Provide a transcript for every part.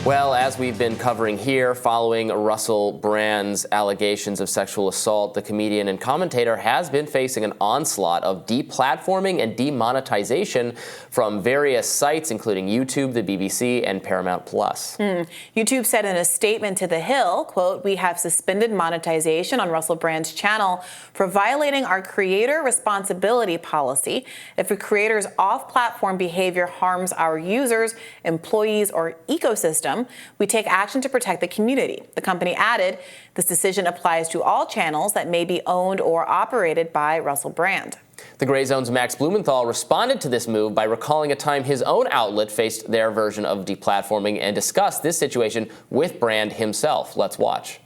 Well, as we've been covering here, following Russell Brand's allegations of sexual assault, the comedian and commentator has been facing an onslaught of deplatforming and demonetization from various sites, including YouTube, the BBC, and Paramount+. YouTube said in a statement to The Hill, quote, "We have suspended monetization on Russell Brand's channel for violating our creator responsibility policy. If a creator's off-platform behavior harms our users, employees, or ecosystem, we take action to protect the community." The company added, this decision applies to all channels that may be owned or operated by Russell Brand. The Gray Zone's Max Blumenthal responded to this move by recalling a time his own outlet faced their version of deplatforming and discussed this situation with Brand himself. Let's watch.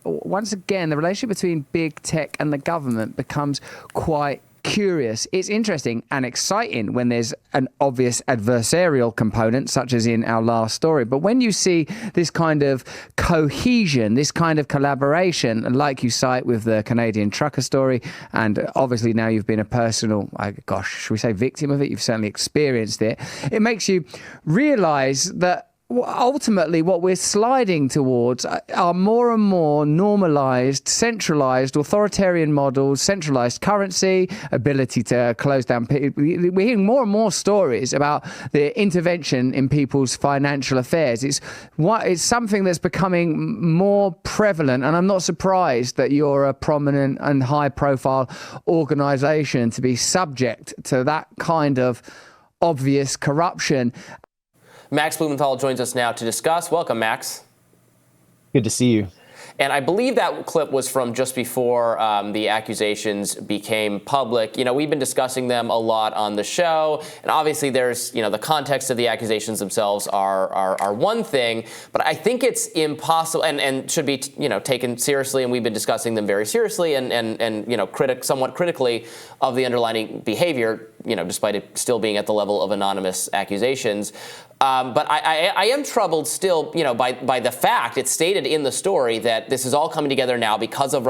Once again, the relationship between big tech and the government becomes quite curious. It's interesting and exciting when there's an obvious adversarial component, such as in our last story. But when you see this kind of cohesion, this kind of collaboration, like you cite with the Canadian trucker story, and obviously now you've been a personal, should we say victim of it? You've certainly experienced it. It makes you realize that ultimately what we're sliding towards are more and more normalized, centralized, authoritarian models, centralized currency, ability to close down. We're hearing more and more stories about the intervention in people's financial affairs. It's something that's becoming more prevalent, and I'm not surprised that you're a prominent and high-profile organization to be subject to that kind of obvious corruption. Max Blumenthal joins us now to discuss. Welcome, Max. Good to see you. And I believe that clip was from just before the accusations became public. You know, we've been discussing them a lot on the show, and obviously there's, the context of the accusations themselves are one thing, but I think it's impossible and should be, taken seriously, and we've been discussing them very seriously and somewhat critically of the underlying behavior, despite it still being at the level of anonymous accusations. But I am troubled still, by the fact it's stated in the story that this is all coming together now because of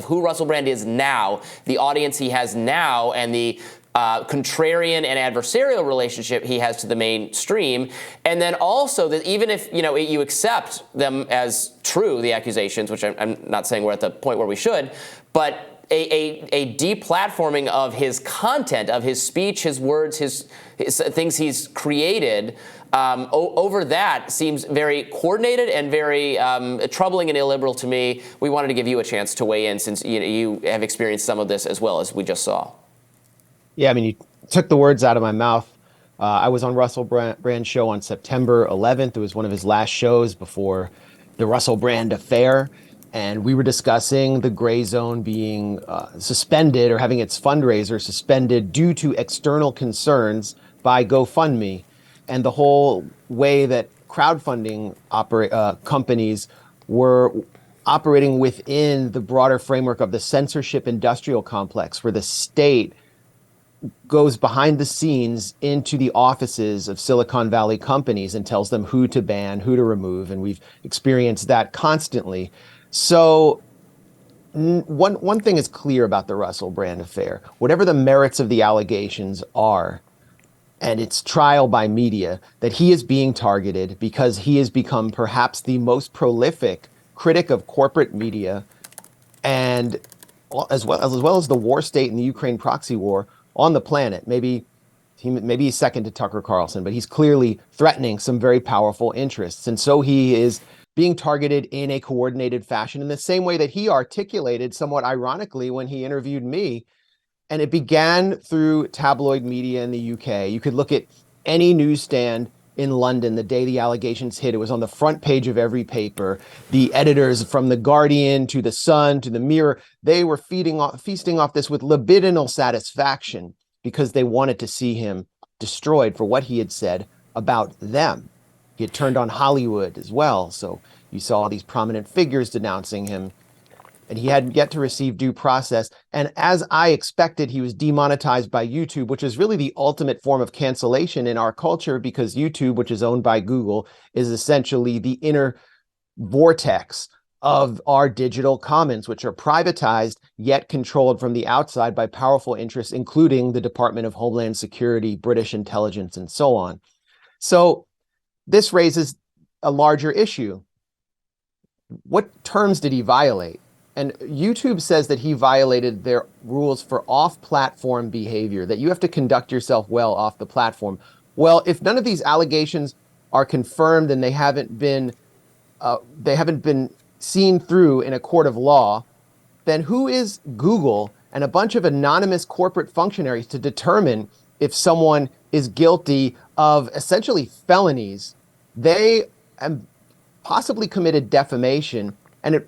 who Russell Brand is now, the audience he has now, and the contrarian and adversarial relationship he has to the mainstream. And then also that even if, you accept them as true, the accusations, which I'm not saying we're at the point where we should, but a deplatforming of his content, of his speech, his words, his things he's created, over that seems very coordinated and very troubling and illiberal to me. We wanted to give you a chance to weigh in since you have experienced some of this as well, as we just saw. Yeah, you took the words out of my mouth. I was on Russell Brand's show on September 11th. It was one of his last shows before the Russell Brand affair. And we were discussing the Gray Zone being suspended or having its fundraiser suspended due to external concerns by GoFundMe and the whole way that crowdfunding companies were operating within the broader framework of the censorship industrial complex, where the state goes behind the scenes into the offices of Silicon Valley companies and tells them who to ban, who to remove. And we've experienced that constantly. So one thing is clear about the Russell Brand affair. Whatever the merits of the allegations are, and its trial by media, that he is being targeted because he has become perhaps the most prolific critic of corporate media, and as well as the war state and the Ukraine proxy war on the planet. Maybe he's second to Tucker Carlson, but he's clearly threatening some very powerful interests. And so he is being targeted in a coordinated fashion in the same way that he articulated somewhat ironically when he interviewed me. And it began through tabloid media in the UK. You could look at any newsstand in London the day the allegations hit. It was on the front page of every paper. The editors from The Guardian to The Sun to The Mirror, they were feasting off this with libidinal satisfaction because they wanted to see him destroyed for what he had said about them. He had turned on Hollywood as well. So you saw all these prominent figures denouncing him, and he hadn't yet to receive due process. And as I expected, he was demonetized by YouTube, which is really the ultimate form of cancellation in our culture, because YouTube, which is owned by Google, is essentially the inner vortex of our digital commons, which are privatized yet controlled from the outside by powerful interests, including the Department of Homeland Security, British intelligence, and so on. So this raises a larger issue. What terms did he violate? And YouTube says that he violated their rules for off-platform behavior, that you have to conduct yourself well off the platform. Well, if none of these allegations are confirmed and they haven't been seen through in a court of law, then who is Google and a bunch of anonymous corporate functionaries to determine if someone is guilty of essentially felonies? They possibly committed defamation, and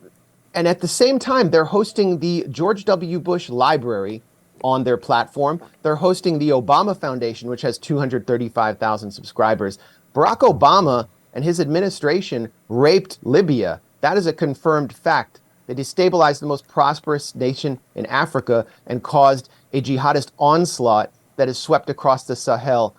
at the same time, they're hosting the George W. Bush Library on their platform. They're hosting the Obama Foundation, which has 235,000 subscribers. Barack Obama and his administration raped Libya. That is a confirmed fact. They destabilized the most prosperous nation in Africa and caused a jihadist onslaught that has swept across the Sahel.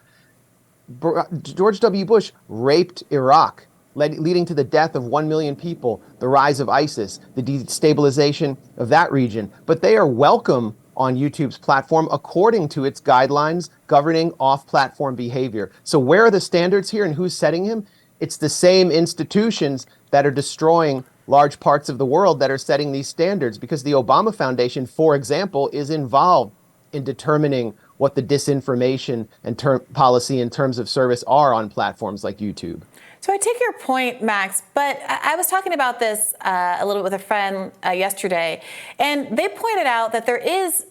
George W. Bush raped Iraq, leading to the death of 1 million people, the rise of ISIS, the destabilization of that region. But they are welcome on YouTube's platform according to its guidelines governing off-platform behavior. So where are the standards here and who's setting them? It's the same institutions that are destroying large parts of the world that are setting these standards, because the Obama Foundation, for example, is involved in determining what the disinformation and policy and terms of service are on platforms like YouTube. So I take your point, Max, but I was talking about this a little bit with a friend yesterday, and they pointed out that there is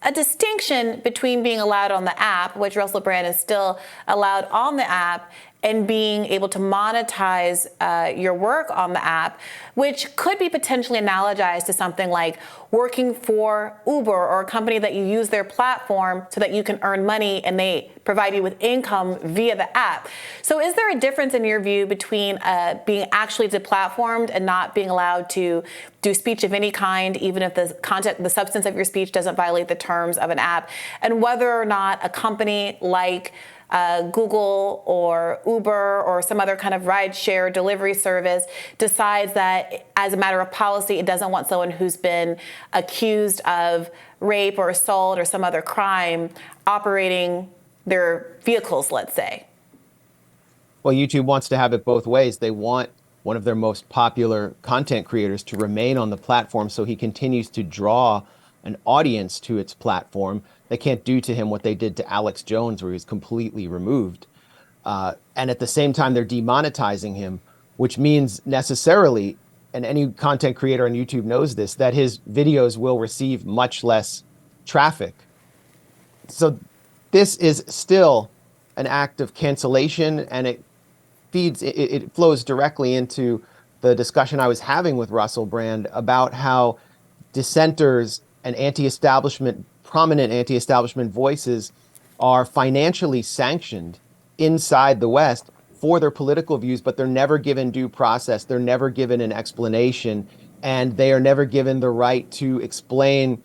a distinction between being allowed on the app, which Russell Brand is still allowed on the app, and being able to monetize your work on the app, which could be potentially analogized to something like working for Uber or a company that you use their platform so that you can earn money and they provide you with income via the app. So is there a difference in your view between being actually deplatformed and not being allowed to do speech of any kind, even if the content, the substance of your speech doesn't violate the terms of an app, and whether or not a company like Google or Uber or some other kind of ride-share delivery service decides that as a matter of policy, it doesn't want someone who's been accused of rape or assault or some other crime operating their vehicles, let's say? Well, YouTube wants to have it both ways. They want one of their most popular content creators to remain on the platform so he continues to draw an audience to its platform. They can't do to him what they did to Alex Jones, where he was completely removed. And at the same time, they're demonetizing him, which means necessarily, and any content creator on YouTube knows this, that his videos will receive much less traffic. So this is still an act of cancellation, and it flows directly into the discussion I was having with Russell Brand about how dissenters and prominent anti-establishment voices are financially sanctioned inside the West for their political views, but they're never given due process. They're never given an explanation, and they are never given the right to explain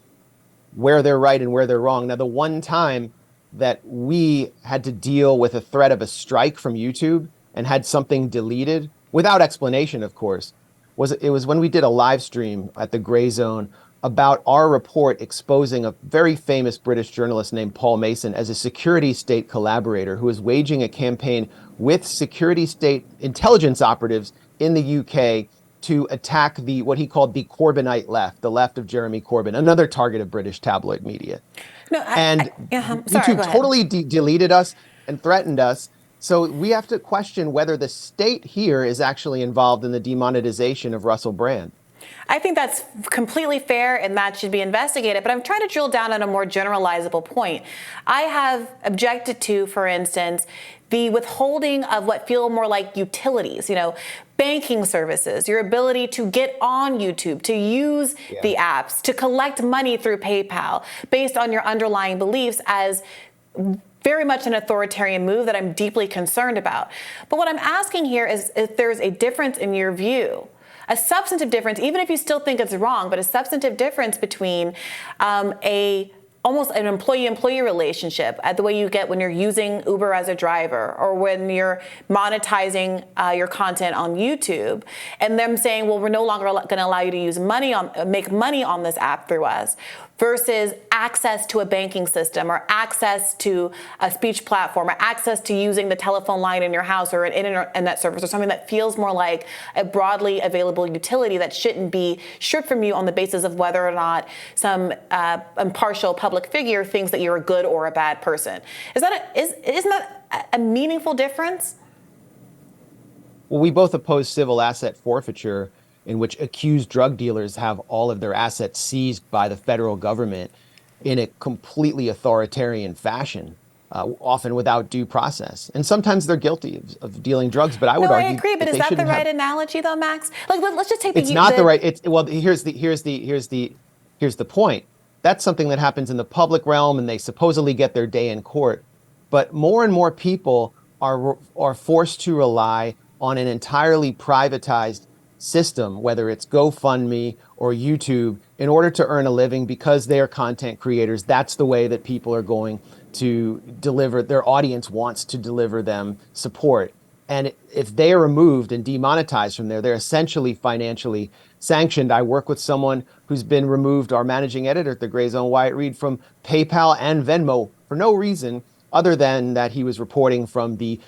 where they're right and where they're wrong. Now, the one time that we had to deal with a threat of a strike from YouTube and had something deleted, without explanation, of course, was when we did a live stream at the Gray Zone about our report exposing a very famous British journalist named Paul Mason as a security state collaborator who was waging a campaign with security state intelligence operatives in the UK to attack what he called the Corbynite left, the left of Jeremy Corbyn, another target of British tabloid media. YouTube totally deleted us and threatened us. So we have to question whether the state here is actually involved in the demonetization of Russell Brand. I think that's completely fair, and that should be investigated. But I'm trying to drill down on a more generalizable point. I have objected to, for instance, the withholding of what feel more like utilities, banking services, your ability to get on YouTube, to use the apps, to collect money through PayPal based on your underlying beliefs as very much an authoritarian move that I'm deeply concerned about. But what I'm asking here is if there's a difference in your view, a substantive difference, even if you still think it's wrong, but a substantive difference between almost an employee-employee relationship, the way you get when you're using Uber as a driver or when you're monetizing your content on YouTube, and them saying, well, we're no longer going to allow you to make money on this app through us, versus access to a banking system or access to a speech platform or access to using the telephone line in your house or an internet service or something that feels more like a broadly available utility that shouldn't be stripped from you on the basis of whether or not some impartial public figure thinks that you're a good or a bad person. Isn't that a meaningful difference? Well, we both oppose civil asset forfeiture, in which accused drug dealers have all of their assets seized by the federal government in a completely authoritarian fashion, often without due process. And sometimes they're guilty of dealing drugs, but I would argue I agree, but is that the right analogy, though, Max? Like, let's just take the... It's not the right... Here's the point. That's something that happens in the public realm, and they supposedly get their day in court. But more and more people are forced to rely on an entirely privatized system, whether it's GoFundMe or YouTube, in order to earn a living because they are content creators. That's the way that people are going to deliver, their audience wants to deliver them support. And if they are removed and demonetized from there, they're essentially financially sanctioned. I work with someone who's been removed, our managing editor at the Gray Zone, Wyatt Reed, from PayPal and Venmo for no reason other than that he was reporting from the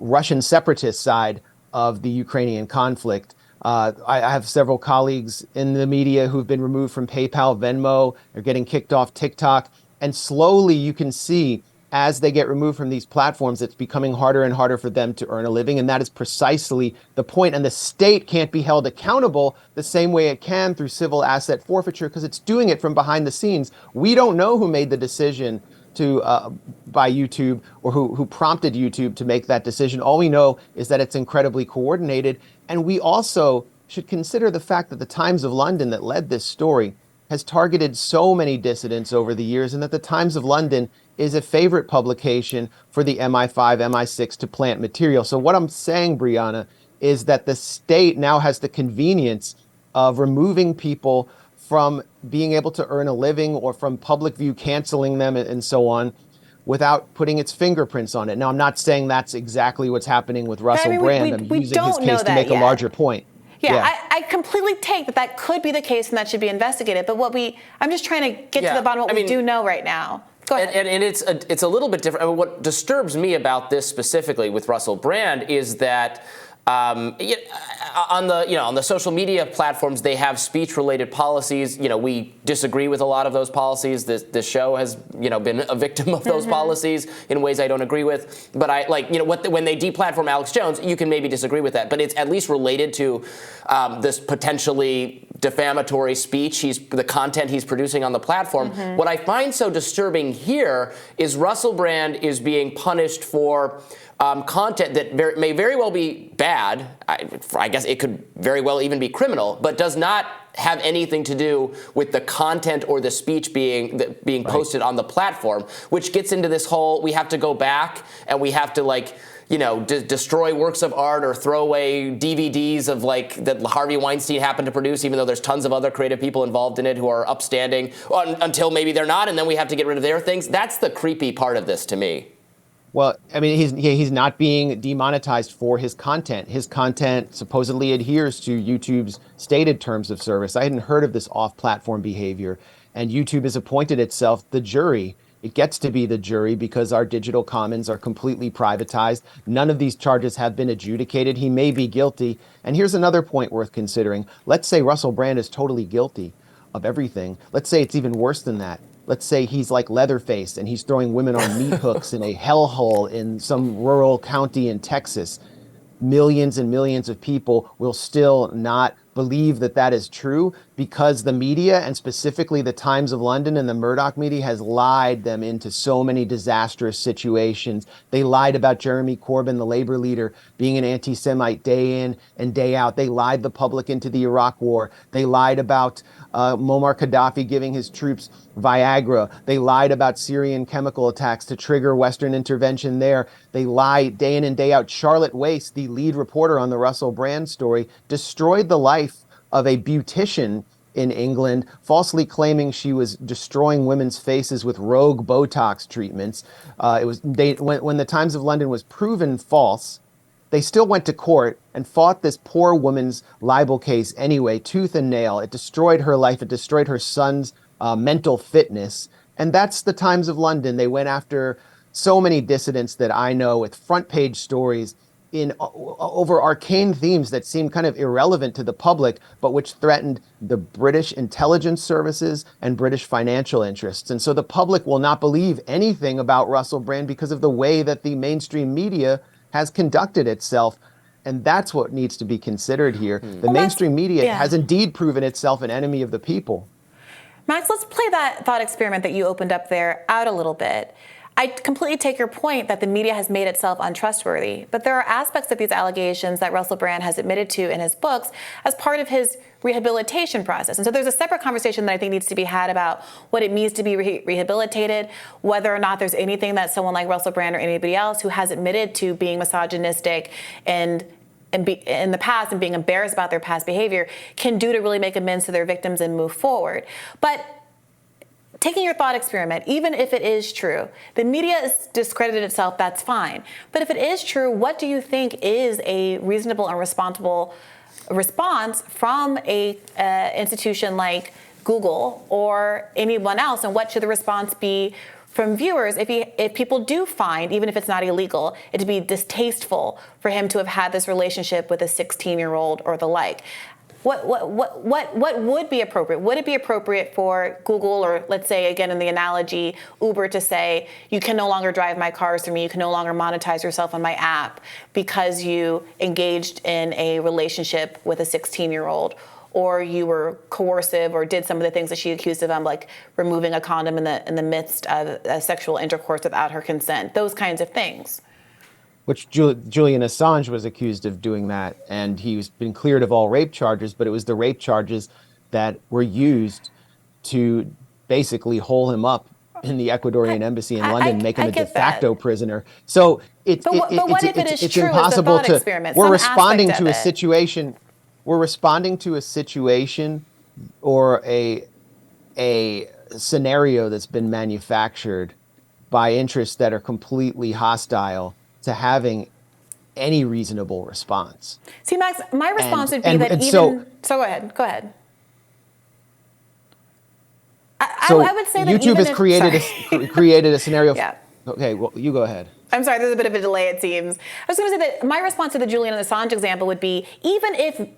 Russian separatist side of the Ukrainian conflict. I have several colleagues in the media who've been removed from PayPal, Venmo, they're getting kicked off TikTok. And slowly you can see as they get removed from these platforms, it's becoming harder and harder for them to earn a living. And that is precisely the point. And the state can't be held accountable the same way it can through civil asset forfeiture because it's doing it from behind the scenes. We don't know who made the decision to by YouTube or who prompted YouTube to make that decision. All we know is that it's incredibly coordinated. And we also should consider the fact that the Times of London that led this story has targeted so many dissidents over the years, and that the Times of London is a favorite publication for the MI5, MI6 to plant material. So what I'm saying, Brianna, is that the state now has the convenience of removing people from being able to earn a living or from public view, canceling them and so on, without putting its fingerprints on it. Now, I'm not saying that's exactly what's happening with Russell Brand. I'm using his case to make a larger point. Yeah. I completely take that could be the case and that should be investigated. But I'm just trying to get to the bottom of what we do know right now. Go ahead. And it's a little bit different. I mean, what disturbs me about this specifically with Russell Brand is that on the social media platforms, they have speech-related policies. We disagree with a lot of those policies. This show has been a victim of those policies in ways I don't agree with. But when they deplatform Alex Jones, you can maybe disagree with that. But it's at least related to this potentially defamatory speech, the content he's producing on the platform. What I find so disturbing here is Russell Brand is being punished for content that may very well be bad. I guess it could very well even be criminal, but does not have anything to do with the content or the speech being posted on the platform, which gets into this whole, we have to go back and we have to destroy works of art or throw away DVDs of that Harvey Weinstein happened to produce, even though there's tons of other creative people involved in it who are upstanding until maybe they're not, and then we have to get rid of their things. That's the creepy part of this to me. Well, I mean, he's not being demonetized for his content. His content supposedly adheres to YouTube's stated terms of service. I hadn't heard of this off-platform behavior, and YouTube has appointed itself the jury. It gets to be the jury because our digital commons are completely privatized. None of these charges have been adjudicated. He may be guilty. And here's another point worth considering. Let's say Russell Brand is totally guilty of everything. Let's say it's even worse than that. Let's say he's like Leatherface and he's throwing women on meat hooks in a hellhole in some rural county in Texas. Millions and millions of people will still not believe that that is true because the media, and specifically the Times of London and the Murdoch media, has lied them into so many disastrous situations. They lied about Jeremy Corbyn, the Labour leader, being an anti-Semite day in and day out. They lied the public into the Iraq War. They lied about Muammar Gaddafi giving his troops Viagra. They lied about Syrian chemical attacks to trigger Western intervention there. They lie day in and day out. Charlotte Wace, the lead reporter on the Russell Brand story, destroyed the life of a beautician in England, falsely claiming she was destroying women's faces with rogue Botox treatments. When the Times of London was proven false, they still went to court and fought this poor woman's libel case anyway, tooth and nail. It destroyed her life. It destroyed her son's mental fitness. And that's the Times of London. They went after so many dissidents that I know with front page stories in over arcane themes that seem kind of irrelevant to the public, but which threatened the British intelligence services and British financial interests. And so the public will not believe anything about Russell Brand because of the way that the mainstream media has conducted itself. And that's what needs to be considered here. The mainstream media has indeed proven itself an enemy of the people. Max, let's play that thought experiment that you opened up there out a little bit. I completely take your point that the media has made itself untrustworthy, but there are aspects of these allegations that Russell Brand has admitted to in his books as part of his rehabilitation process. And so there's a separate conversation that I think needs to be had about what it means to be rehabilitated, whether or not there's anything that someone like Russell Brand or anybody else who has admitted to being misogynistic and in the past and being embarrassed about their past behavior can do to really make amends to their victims and move forward. But taking your thought experiment, even if it is true, the media has discredited itself, that's fine. But if it is true, what do you think is a reasonable and responsible response from a institution like Google or anyone else? And what should the response be from viewers if people do find, even if it's not illegal, it to be distasteful for him to have had this relationship with a 16-year-old or the like? What would be appropriate? Would it be appropriate for Google, or let's say, again, in the analogy, Uber, to say, you can no longer drive my cars for me, you can no longer monetize yourself on my app because you engaged in a relationship with a 16-year-old, or you were coercive or did some of the things that she accused of him, like removing a condom in the midst of sexual intercourse without her consent, those kinds of things? Which Julian Assange was accused of doing that, and he's been cleared of all rape charges, but it was the rape charges that were used to basically hole him up in the Ecuadorian embassy in London, make him a de facto prisoner. So it's impossible to. We're responding to a situation. We're responding to a situation or a scenario that's been manufactured by interests that are completely hostile to having any reasonable response. See, Max, my response would be that so go ahead. I would say that YouTube has created a scenario. Yeah. Okay, well, you go ahead. I'm sorry, there's a bit of a delay, it seems. I was going to say that my response to the Julian Assange example would be, even if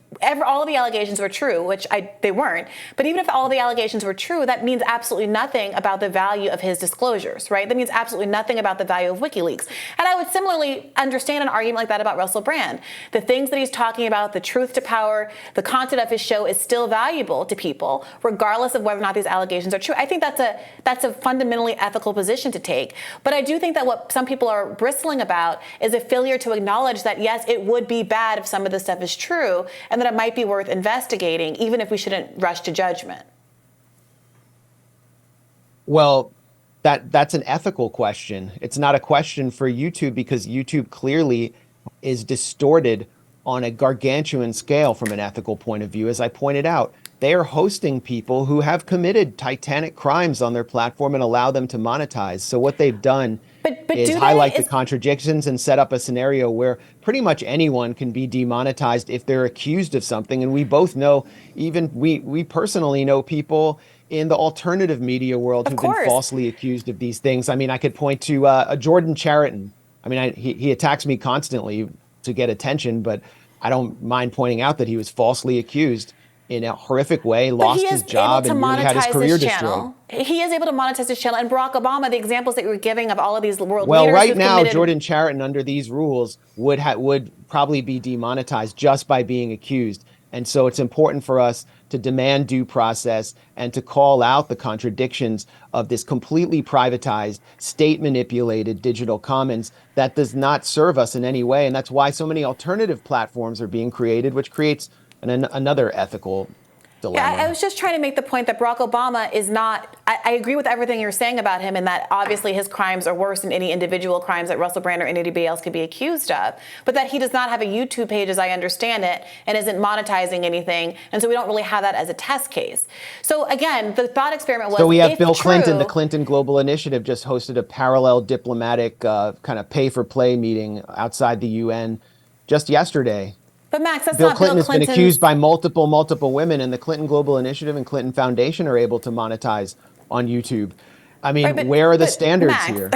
all of the allegations were true, which they weren't, but even if all of the allegations were true, that means absolutely nothing about the value of his disclosures, right? That means absolutely nothing about the value of WikiLeaks. And I would similarly understand an argument like that about Russell Brand. The things that he's talking about, the truth to power, the content of his show is still valuable to people, regardless of whether or not these allegations are true. I think that's a fundamentally ethical position to take. But I do think that what some people are bristling about is a failure to acknowledge that, yes, it would be bad if some of this stuff is true, and that it might be worth investigating, even if we shouldn't rush to judgment. Well, that's an ethical question. It's not a question for YouTube, because YouTube clearly is distorted on a gargantuan scale from an ethical point of view. As I pointed out, they are hosting people who have committed titanic crimes on their platform and allow them to monetize. So what they've done is highlight the contradictions and set up a scenario where pretty much anyone can be demonetized if they're accused of something. And we both know, even we personally know people in the alternative media world who've been falsely accused of these things. I mean, I could point to a Jordan Chariton. I mean, he attacks me constantly to get attention, but I don't mind pointing out that he was falsely accused in a horrific way, lost his job, and really had his career destroyed. He is able to monetize his channel. And Barack Obama, the examples that you were giving of all of these world leaders. Well, right now, Jordan Chariton, under these rules, would probably be demonetized just by being accused. And so it's important for us to demand due process and to call out the contradictions of this completely privatized, state-manipulated digital commons that does not serve us in any way. And that's why so many alternative platforms are being created, which creates another ethical dilemma. Yeah, I was just trying to make the point that Barack Obama is not, I agree with everything you're saying about him, and that obviously his crimes are worse than any individual crimes that Russell Brand or anybody else could be accused of, but that he does not have a YouTube page, as I understand it, and isn't monetizing anything, and so we don't really have that as a test case. So again, the thought experiment was, so we have Bill Clinton, the Clinton Global Initiative just hosted a parallel diplomatic kind of pay-for-play meeting outside the UN just yesterday. But Max, that's Bill not Clinton Bill has been Clinton's... accused by multiple women, and the Clinton Global Initiative and Clinton Foundation are able to monetize on YouTube. I mean, Right, where are the standards Max, here?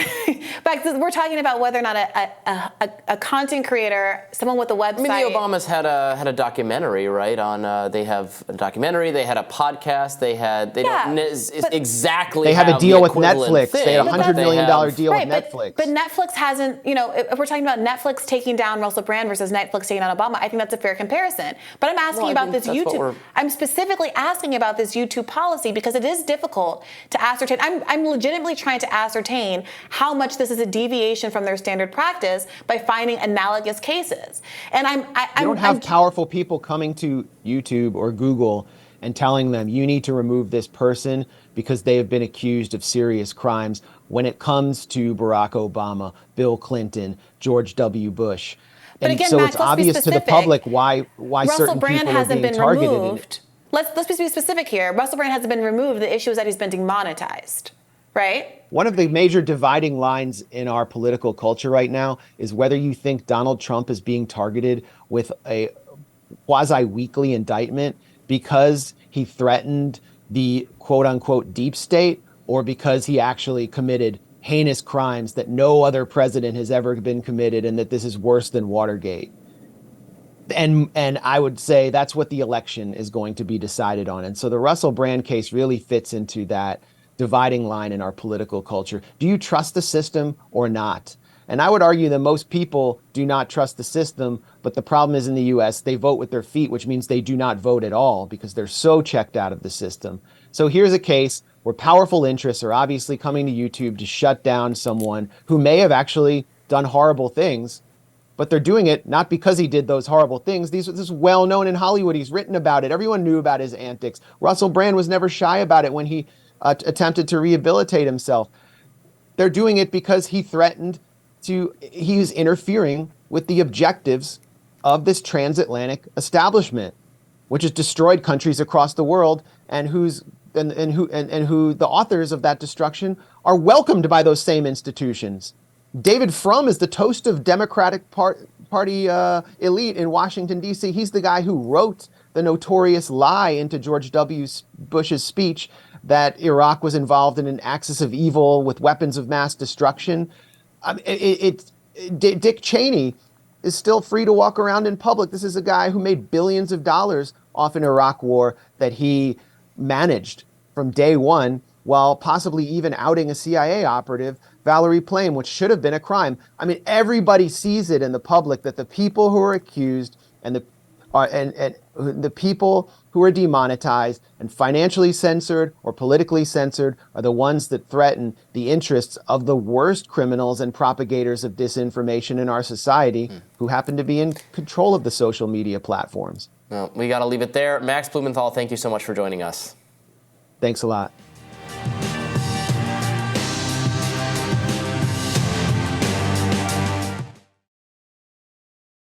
Max, we're talking about whether or not a content creator, someone with a website. I mean, the Obamas had a documentary, right? On they have a documentary, they had a podcast, they don't exactly. They have a deal with equivalent Netflix. They had a thing, $100 million deal right, with Netflix. But Netflix hasn't, if we're talking about Netflix taking down Russell Brand versus Netflix taking down Obama, I think that's a fair comparison. But I'm asking about this YouTube. I'm specifically asking about this YouTube policy because it is difficult to ascertain. I'm legitimately trying to ascertain how much this is a deviation from their standard practice by finding analogous cases. And you don't have powerful people coming to YouTube or Google and telling them you need to remove this person because they have been accused of serious crimes when it comes to Barack Obama, Bill Clinton, George W. Bush. But And again, so Max, it's let's be obvious to the specific. public why Russell certain Brand people are hasn't being been targeted. removed. Let's be specific here. Russell Brand hasn't been removed. The issue is that he's been demonetized, right? One of the major dividing lines in our political culture right now is whether you think Donald Trump is being targeted with a quasi-weekly indictment because he threatened the quote-unquote deep state or because he actually committed heinous crimes that no other president has ever been committed and that this is worse than Watergate. And I would say that's what the election is going to be decided on. And so the Russell Brand case really fits into that dividing line in our political culture. Do you trust the system or not? And I would argue that most people do not trust the system, but the problem is in the US, they vote with their feet, which means they do not vote at all because they're so checked out of the system. So here's a case where powerful interests are obviously coming to YouTube to shut down someone who may have actually done horrible things, but they're doing it not because he did those horrible things. This is well known in Hollywood. He's written about it. Everyone knew about his antics. Russell Brand was never shy about it when he attempted to rehabilitate himself. They're doing it because he was interfering with the objectives of this transatlantic establishment, which has destroyed countries across the world and who the authors of that destruction are welcomed by those same institutions. David Frum is the toast of Democratic Party elite in Washington, D.C. He's the guy who wrote the notorious lie into George W. Bush's speech that Iraq was involved in an axis of evil with weapons of mass destruction. Dick Cheney is still free to walk around in public. This is a guy who made billions of dollars off an Iraq war that he managed from day one, while possibly even outing a CIA operative, Valerie Plame, which should have been a crime. I mean, everybody sees it in the public that the people who are accused and the people who are demonetized and financially censored or politically censored are the ones that threaten the interests of the worst criminals and propagators of disinformation in our society who happen to be in control of the social media platforms. Well, we got to leave it there. Max Blumenthal, thank you so much for joining us. Thanks a lot.